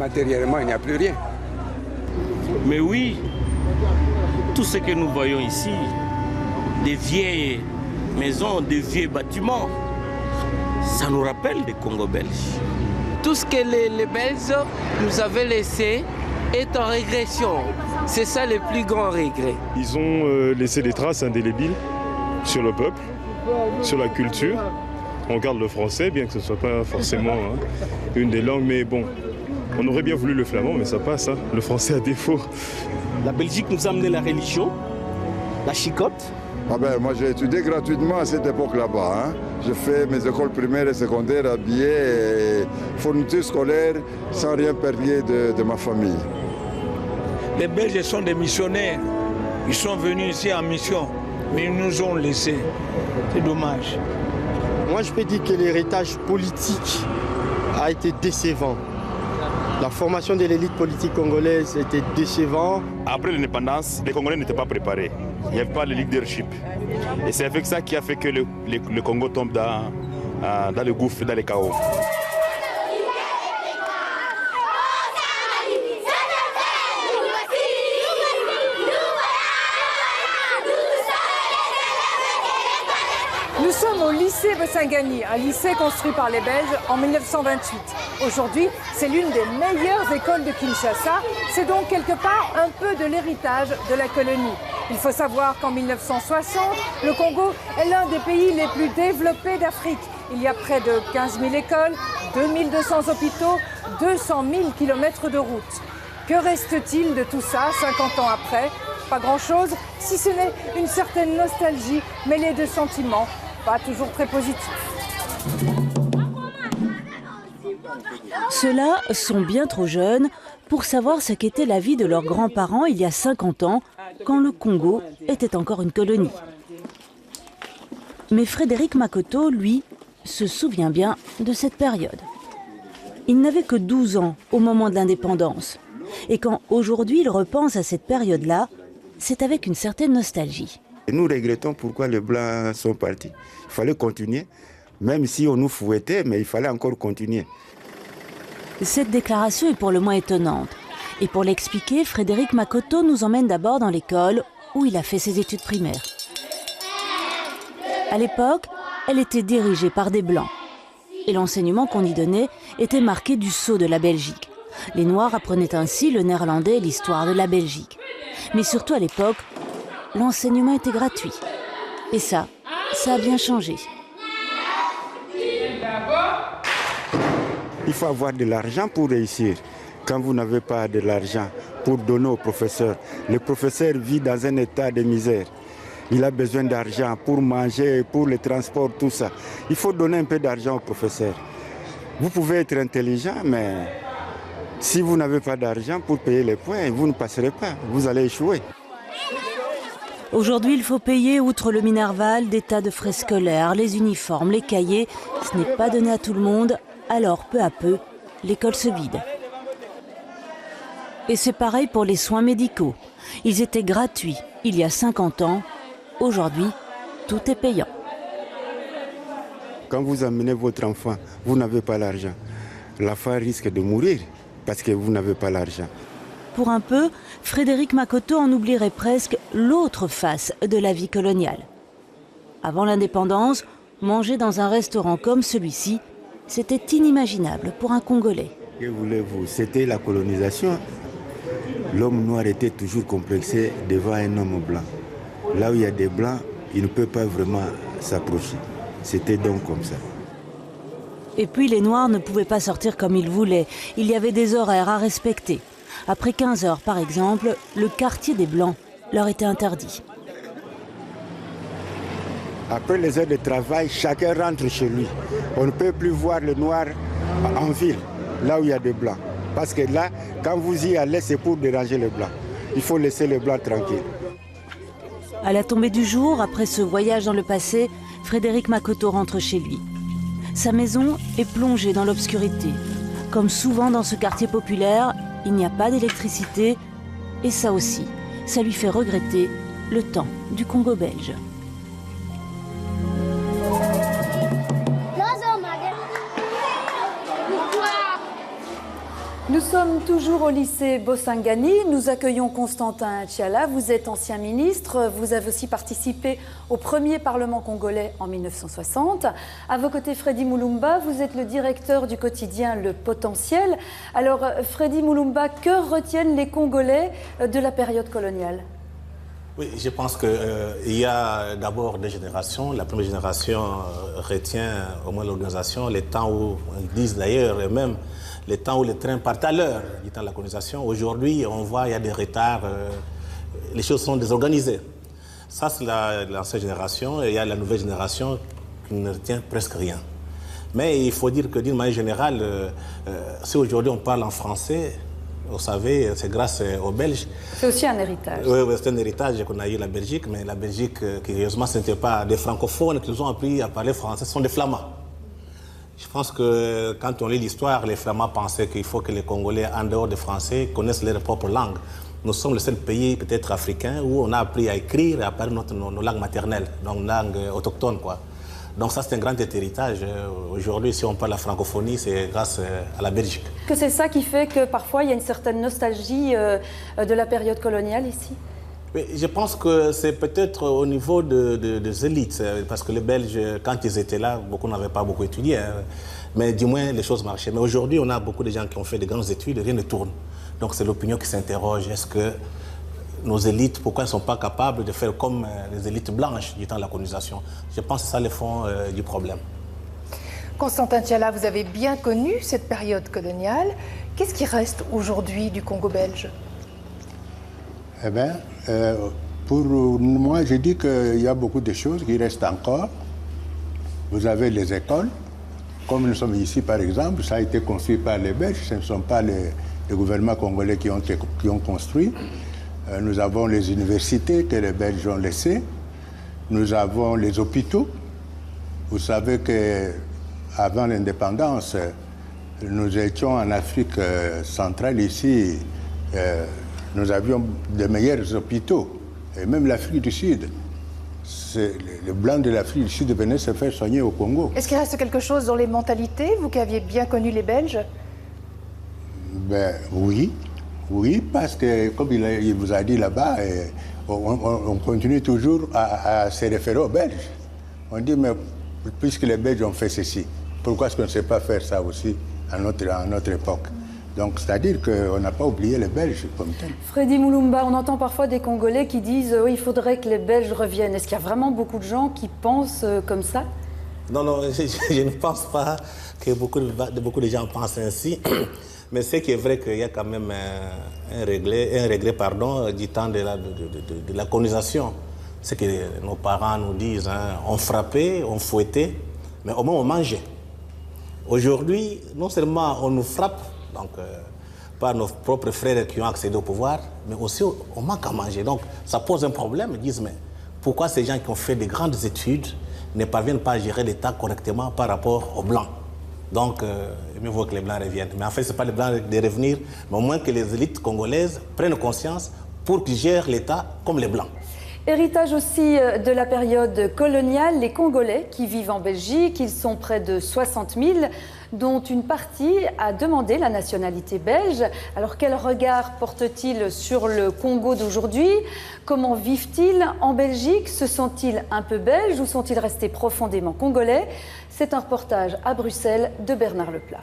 Matériellement, il n'y a plus rien. Mais oui, tout ce que nous voyons ici, des vieilles maisons, des vieux bâtiments, ça nous rappelle des Congo belges. Tout ce que les Belges nous avaient laissé est en régression. C'est ça le plus grand regret. Ils ont laissé des traces indélébiles sur le peuple, sur la culture. On garde le français, bien que ce ne soit pas forcément une des langues, mais bon, on aurait bien voulu le flamand, mais ça passe, hein. Le français à défaut. La Belgique nous a amené la religion, la chicotte. Ah ben, moi j'ai étudié gratuitement à cette époque là-bas. Hein. J'ai fait mes écoles primaires et secondaires à billets et fournitures scolaires sans rien payer de ma famille. Les Belges sont des missionnaires. Ils sont venus ici en mission, mais ils nous ont laissés. C'est dommage. Moi je peux dire que l'héritage politique a été décevant. La formation de l'élite politique congolaise était décevante. Après l'indépendance, les Congolais n'étaient pas préparés. Il n'y avait pas le leadership. Et c'est avec ça qui a fait que le Congo tombe dans le gouffre, dans les chaos. Nous sommes au lycée Bossingani, un lycée construit par les Belges en 1928. Aujourd'hui, c'est l'une des meilleures écoles de Kinshasa. C'est donc quelque part un peu de l'héritage de la colonie. Il faut savoir qu'en 1960, le Congo est l'un des pays les plus développés d'Afrique. Il y a près de 15 000 écoles, 2200 hôpitaux, 200 000 kilomètres de route. Que reste-t-il de tout ça 50 ans après? Pas grand-chose, si ce n'est une certaine nostalgie mêlée de sentiments pas toujours très positifs. Ceux-là sont bien trop jeunes pour savoir ce qu'était la vie de leurs grands-parents il y a 50 ans, quand le Congo était encore une colonie. Mais Frédéric Makoto, lui, se souvient bien de cette période. Il n'avait que 12 ans au moment de l'indépendance. Et quand aujourd'hui il repense à cette période-là, c'est avec une certaine nostalgie. Nous regrettons pourquoi les Blancs sont partis. Il fallait continuer, même si on nous fouettait, mais il fallait encore continuer. Cette déclaration est pour le moins étonnante. Et pour l'expliquer, Frédéric Makoto nous emmène d'abord dans l'école où il a fait ses études primaires. À l'époque, elle était dirigée par des Blancs. Et l'enseignement qu'on y donnait était marqué du sceau de la Belgique. Les Noirs apprenaient ainsi le néerlandais et l'histoire de la Belgique. Mais surtout à l'époque, l'enseignement était gratuit. Et ça a bien changé. Il faut avoir de l'argent pour réussir. Quand vous n'avez pas de l'argent pour donner au professeur, le professeur vit dans un état de misère. Il a besoin d'argent pour manger, pour le transport, tout ça. Il faut donner un peu d'argent au professeur. Vous pouvez être intelligent, mais si vous n'avez pas d'argent pour payer les points, vous ne passerez pas. Vous allez échouer. Aujourd'hui, il faut payer, outre le Minerval, des tas de frais scolaires, les uniformes, les cahiers. Ce n'est pas donné à tout le monde, alors peu à peu, l'école se vide. Et c'est pareil pour les soins médicaux. Ils étaient gratuits il y a 50 ans. Aujourd'hui, tout est payant. Quand vous amenez votre enfant, vous n'avez pas l'argent. L'enfant risque de mourir parce que vous n'avez pas l'argent. Pour un peu, Frédéric Makoto en oublierait presque l'autre face de la vie coloniale. Avant l'indépendance, manger dans un restaurant comme celui-ci, c'était inimaginable pour un Congolais. Que voulez-vous? C'était la colonisation. L'homme noir était toujours complexé devant un homme blanc. Là où il y a des blancs, il ne peut pas vraiment s'approcher. C'était donc comme ça. Et puis les Noirs ne pouvaient pas sortir comme ils voulaient. Il y avait des horaires à respecter. Après 15 heures, par exemple, le quartier des Blancs leur était interdit. Après les heures de travail, chacun rentre chez lui. On ne peut plus voir les Noirs en ville, là où il y a des Blancs. Parce que là, quand vous y allez, c'est pour déranger les Blancs. Il faut laisser les Blancs tranquilles. À la tombée du jour, après ce voyage dans le passé, Frédéric Makoto rentre chez lui. Sa maison est plongée dans l'obscurité. Comme souvent dans ce quartier populaire, il n'y a pas d'électricité. Et ça aussi, ça lui fait regretter le temps du Congo belge. Nous sommes toujours au lycée Bosangani. Nous accueillons Constantin Tchiala. Vous êtes ancien ministre. Vous avez aussi participé au premier Parlement congolais en 1960. À vos côtés, Freddy Mulumba. Vous êtes le directeur du quotidien Le Potentiel. Alors, Freddy Mulumba, que retiennent les Congolais de la période coloniale ? Oui, je pense qu'il y a d'abord des générations. La première génération retient au moins l'organisation, les temps où, ils disent d'ailleurs, et même les temps où les trains partent à l'heure, du temps de la colonisation. Aujourd'hui, on voit qu'il y a des retards, les choses sont désorganisées. Ça, c'est l'ancienne génération, et il y a la nouvelle génération qui ne retient presque rien. Mais il faut dire que d'une manière générale, si aujourd'hui on parle en français, vous savez, c'est grâce aux Belges. C'est aussi un héritage. Oui, c'est un héritage qu'on a eu la Belgique, mais la Belgique, curieusement, ce n'était pas des francophones qui nous ont appris à parler français, ce sont des Flamands. Je pense que quand on lit l'histoire, les Flamands pensaient qu'il faut que les Congolais, en dehors des Français, connaissent leur propre langue. Nous sommes le seul pays, peut-être africain, où on a appris à écrire et à parler nos langues maternelles, donc langue autochtone, quoi. Donc ça, c'est un grand héritage. Aujourd'hui, si on parle la francophonie, c'est grâce à la Belgique. Que c'est ça qui fait que parfois, il y a une certaine nostalgie de la période coloniale ici ? Oui, je pense que c'est peut-être au niveau des élites, parce que les Belges, quand ils étaient là, beaucoup n'avaient pas beaucoup étudié, hein, mais du moins, les choses marchaient. Mais aujourd'hui, on a beaucoup de gens qui ont fait de grandes études et rien ne tourne. Donc c'est l'opinion qui s'interroge. Est-ce que nos élites, pourquoi elles ne sont pas capables de faire comme les élites blanches du temps de la colonisation? Je pense que c'est ça le fond du problème. Constantin Tchiala, vous avez bien connu cette période coloniale. Qu'est-ce qui reste aujourd'hui du Congo belge? Eh bien, pour moi, je dis qu'il y a beaucoup de choses qui restent encore. Vous avez les écoles. Comme nous sommes ici, par exemple, ça a été construit par les Belges. Ce ne sont pas les gouvernements congolais qui ont construit. Nous avons les universités que les Belges ont laissées. Nous avons les hôpitaux. Vous savez qu'avant l'indépendance, nous étions en Afrique centrale ici. Nous avions de meilleurs hôpitaux. Et même l'Afrique du Sud. Les Blancs de l'Afrique du Sud venaient se faire soigner au Congo. Est-ce qu'il reste quelque chose dans les mentalités, vous qui aviez bien connu les Belges? Ben, oui, parce que, comme il vous a dit là-bas, on continue toujours à se référer aux Belges. On dit, mais puisque les Belges ont fait ceci, pourquoi est-ce qu'on ne sait pas faire ça aussi à notre époque? Donc, c'est-à-dire qu'on n'a pas oublié les Belges comme tel. Freddy Mulumba, on entend parfois des Congolais qui disent oui, il faudrait que les Belges reviennent. Est-ce qu'il y a vraiment beaucoup de gens qui pensent comme ça? Non, je ne pense pas que beaucoup de gens pensent ainsi. Mais ce qui est vrai qu'il y a quand même un regret du temps de la colonisation. C'est que nos parents nous disent, hein, on frappait, on fouettait, mais au moins on mangeait. Aujourd'hui, non seulement on nous frappe, donc par nos propres frères qui ont accédé au pouvoir, mais aussi on manque à manger. Donc ça pose un problème. Ils disent, mais pourquoi ces gens qui ont fait de grandes études ne parviennent pas à gérer l'État correctement par rapport aux Blancs? Donc mieux vaut que les Blancs reviennent. Mais en fait, ce n'est pas les Blancs de revenir, mais au moins que les élites congolaises prennent conscience pour qu'ils gèrent l'État comme les Blancs. Héritage aussi de la période coloniale, les Congolais qui vivent en Belgique, ils sont près de 60 000, dont une partie a demandé la nationalité belge. Alors quel regard portent-ils sur le Congo d'aujourd'hui? Comment vivent-ils en Belgique? Se sentent-ils un peu belges ou sont-ils restés profondément congolais? C'est un reportage à Bruxelles de Bernard Leplat.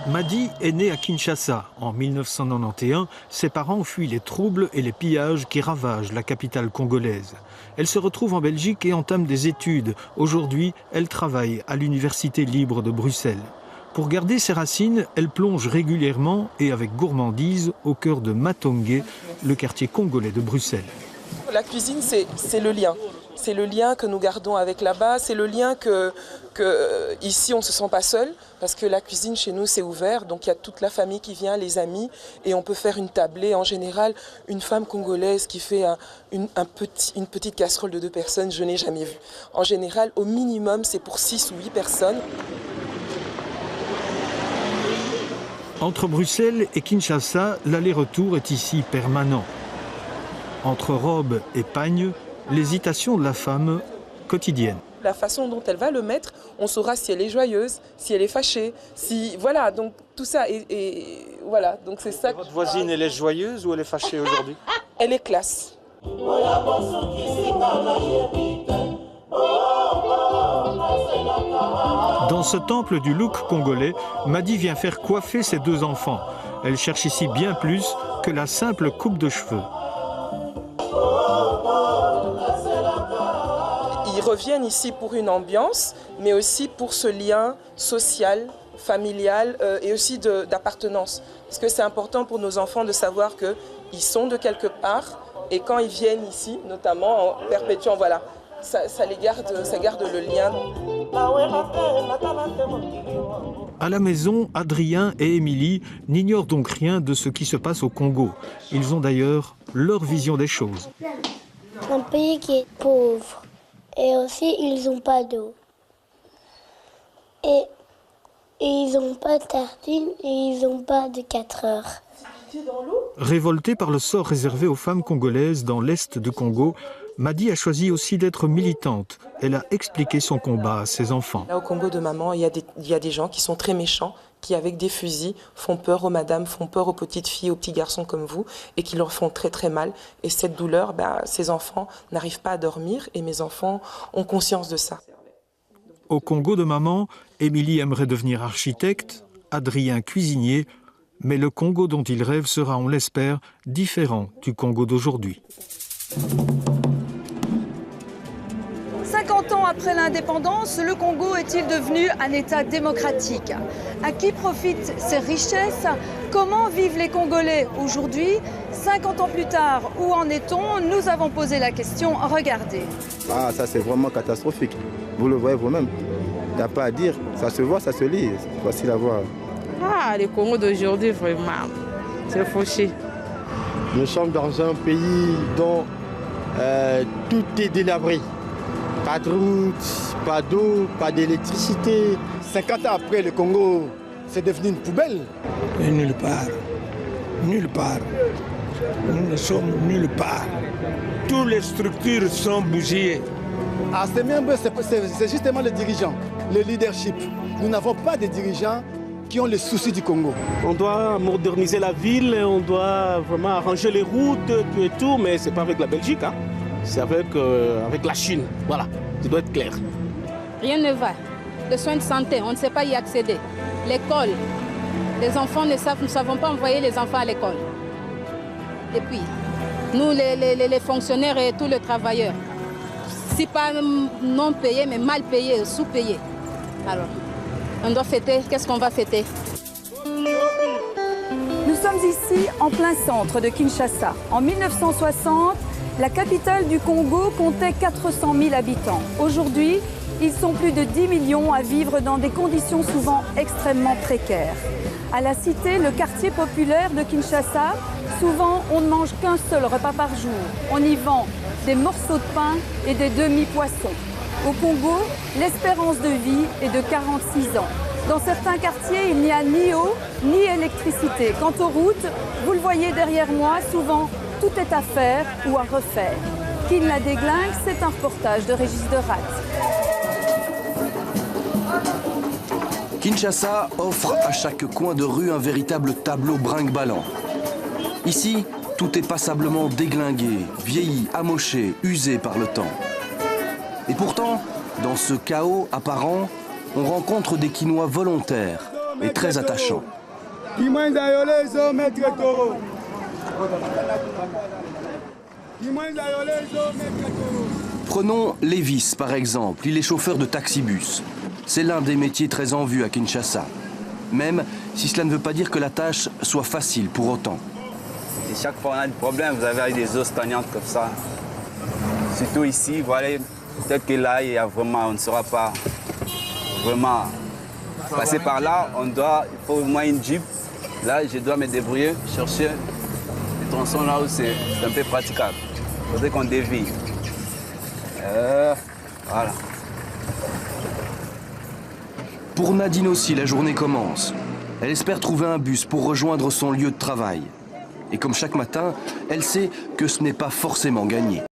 Madi est née à Kinshasa. En 1991, ses parents fuient les troubles et les pillages qui ravagent la capitale congolaise. Elle se retrouve en Belgique et entame des études. Aujourd'hui, elle travaille à l'Université libre de Bruxelles. Pour garder ses racines, elle plonge régulièrement et avec gourmandise au cœur de Matongé, le quartier congolais de Bruxelles. La cuisine, c'est le lien. C'est le lien que nous gardons avec là-bas, c'est le lien que ici on ne se sent pas seul, parce que la cuisine chez nous c'est ouvert, donc il y a toute la famille qui vient, les amis, et on peut faire une tablée. En général, une femme congolaise qui fait une petite casserole de 2 personnes, je n'ai jamais vu. En général, au minimum, c'est pour 6 ou 8 personnes. Entre Bruxelles et Kinshasa, l'aller-retour est ici permanent. Entre robe et pagne, l'hésitation de la femme quotidienne. la façon dont elle va le mettre, on saura si elle est joyeuse, si elle est fâchée, si voilà, donc tout ça et voilà, donc c'est ça. Votre voisine, elle est joyeuse ou elle est fâchée aujourd'hui? Elle est classe. Dans ce temple du look congolais, Madi vient faire coiffer ses 2 enfants. Elle cherche ici bien plus que la simple coupe de cheveux. Ils reviennent ici pour une ambiance, mais aussi pour ce lien social, familial et aussi d'appartenance. Parce que c'est important pour nos enfants de savoir qu'ils sont de quelque part et quand ils viennent ici, notamment en perpétuant, voilà, ça garde le lien. À la maison, Adrien et Émilie n'ignorent donc rien de ce qui se passe au Congo. Ils ont d'ailleurs leur vision des choses. C'est un pays qui est pauvre et aussi ils n'ont pas d'eau. Et ils n'ont pas de tartines et ils n'ont pas de 4 heures. Révoltée par le sort réservé aux femmes congolaises dans l'est du Congo, Madi a choisi aussi d'être militante. Elle a expliqué son combat à ses enfants. Là, au Congo de maman, il y a des gens qui sont très méchants, qui avec des fusils font peur aux madames, font peur aux petites filles, aux petits garçons comme vous, et qui leur font très très mal. Et cette douleur, ces enfants n'arrivent pas à dormir, et mes enfants ont conscience de ça. Au Congo de maman, Émilie aimerait devenir architecte, Adrien cuisinier, mais le Congo dont il rêve sera, on l'espère, différent du Congo d'aujourd'hui. 50 ans après l'indépendance, le Congo est-il devenu un État démocratique? À qui profitent ces richesses? Comment vivent les Congolais aujourd'hui? 50 ans plus tard, où en est-on? Nous avons posé la question, regardez. Ah, ça c'est vraiment catastrophique. Vous le voyez vous-même. Il n'y a pas à dire. Ça se voit, ça se lit. C'est facile à voir. Ah, le Congo d'aujourd'hui, vraiment, c'est fauché. Nous sommes dans un pays dont tout est délabré. Pas de route, pas d'eau, pas d'électricité. 50 ans après, le Congo, c'est devenu une poubelle. Et nulle part. Nulle part. Nous ne sommes nulle part. Toutes les structures sont bougées. Ah, c'est justement les dirigeants, le leadership. Nous n'avons pas de dirigeants qui ont les soucis du Congo. On doit moderniser la ville, on doit vraiment arranger les routes, tout et tout, mais c'est pas avec la Belgique, hein. C'est avec la Chine, voilà, ça doit être clair. Rien ne va. Les soins de santé, on ne sait pas y accéder. L'école, les enfants nous ne savons pas envoyer les enfants à l'école. Et puis, nous les fonctionnaires et tous les travailleurs, si pas non payés, mais mal payés, sous-payés. Alors, on doit fêter, qu'est-ce qu'on va fêter? Nous sommes ici en plein centre de Kinshasa. En 1960, la capitale du Congo comptait 400 000 habitants. Aujourd'hui, ils sont plus de 10 millions à vivre dans des conditions souvent extrêmement précaires. À la cité, le quartier populaire de Kinshasa, souvent on ne mange qu'un seul repas par jour. On y vend des morceaux de pain et des demi-poissons. Au Congo, l'espérance de vie est de 46 ans. Dans certains quartiers, il n'y a ni eau ni électricité. Quant aux routes, vous le voyez derrière moi, souvent tout est à faire ou à refaire. Qui la déglingue, c'est un reportage de Régis Deratte. Kinshasa offre à chaque coin de rue un véritable tableau brinque-ballant. Ici, tout est passablement déglingué, vieilli, amoché, usé par le temps. Et pourtant, dans ce chaos apparent, on rencontre des Kinois volontaires et très attachants. Prenons Lévis par exemple, il est chauffeur de taxibus. C'est l'un des métiers très en vue à Kinshasa. Même si cela ne veut pas dire que la tâche soit facile pour autant. Et chaque fois on a des problèmes, vous avez des eaux stagnantes comme ça. Surtout ici, voilà, peut-être que là, il y a vraiment, on ne saura pas vraiment passer par là. Il faut au moins une jeep. Là, je dois me débrouiller, chercher des tronçons là où c'est un peu praticable. Il faudrait qu'on dévie. Voilà. Pour Nadine aussi, la journée commence. Elle espère trouver un bus pour rejoindre son lieu de travail. Et comme chaque matin, elle sait que ce n'est pas forcément gagné.